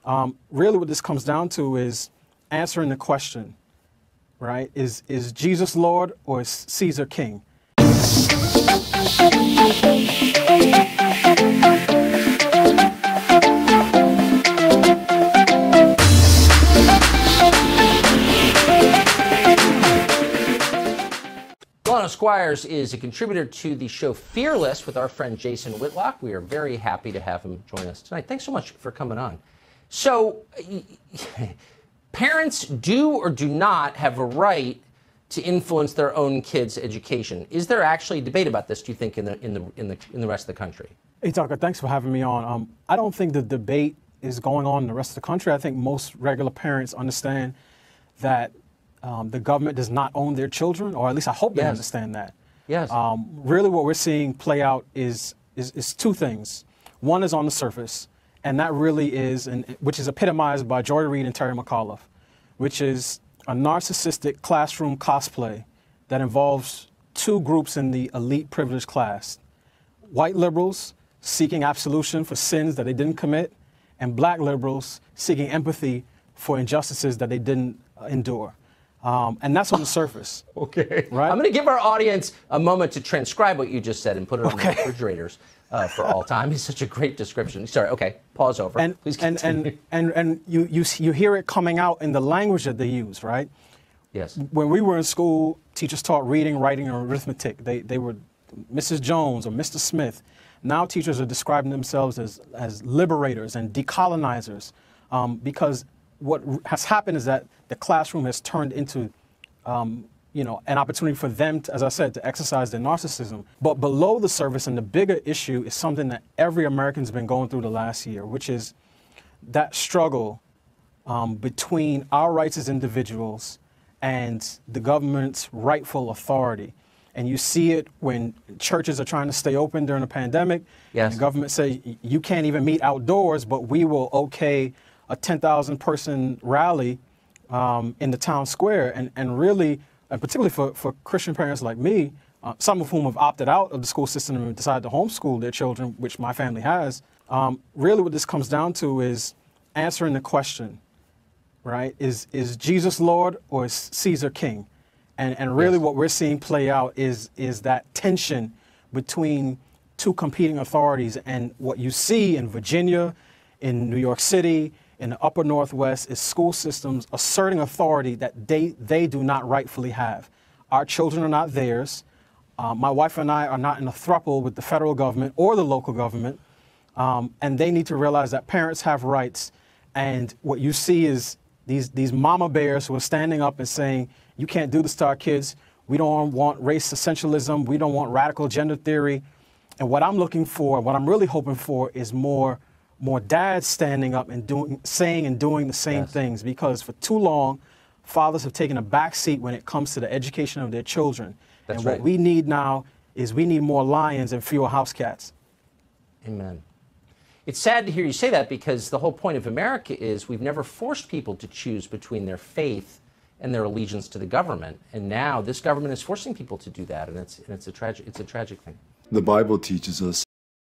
Really what this comes down to is answering the question, right? Is Jesus Lord or is Caesar king? Delano Squires is a contributor to the show Fearless with our friend Jason Whitlock. We are very happy to have him join us tonight. Thanks so much for coming on. So, parents do or do not have a right to influence their own kids' education. Is there actually a debate about this, do you think, in the rest of the country? Hey, Tucker, thanks for having me on. I don't think the debate is going on in the rest of the country. I think most regular parents understand that the government does not own their children, or at least I hope they understand that. Yes. Really what we're seeing play out is two things. One is on the surface, and that really is, which is epitomized by Joy Reid and Terry McAuliffe, which is a narcissistic classroom cosplay that involves two groups in the elite privileged class. White liberals seeking absolution for sins that they didn't commit, and black liberals seeking empathy for injustices that they didn't endure. And that's on the surface. Okay. Right? I'm going to give our audience a moment to transcribe what you just said and put it on the refrigerators for all time. It's such a great description. Sorry, okay, pause over. Please continue. And you hear it coming out in the language that they use, right? Yes. When we were in school, teachers taught reading, writing, and arithmetic. They were Mrs. Jones or Mr. Smith. Now teachers are describing themselves as liberators and decolonizers because what has happened is that the classroom has turned into, an opportunity for them, to, as I said, to exercise their narcissism. But below the surface, and the bigger issue, is something that every American's been going through the last year, which is that struggle between our rights as individuals and the government's rightful authority. And you see it when churches are trying to stay open during the pandemic. Yes. The government say you can't even meet outdoors, but we will okay a 10,000 person rally in the town square. And really, and particularly for Christian parents like me, some of whom have opted out of the school system and decided to homeschool their children, which my family has, really what this comes down to is answering the question, right? Is Jesus Lord or is Caesar king? And really what we're seeing play out is that tension between two competing authorities. And what you see in Virginia, in New York City, in the upper Northwest, is school systems asserting authority that they do not rightfully have. Our children are not theirs. My wife and I are not in a throuple with the federal government or the local government. And they need to realize that parents have rights. And what you see is these mama bears who are standing up and saying, you can't do this to our kids. We don't want race essentialism. We don't want radical gender theory. And what I'm looking for, what I'm really hoping for, is more dads standing up and saying and doing the same things, because for too long, fathers have taken a back seat when it comes to the education of their children. That's and right. What we need now is we need more lions and fewer house cats. Amen. It's sad to hear you say that, because the whole point of America is we've never forced people to choose between their faith and their allegiance to the government. And now this government is forcing people to do that, and it's a tragic thing. The Bible teaches us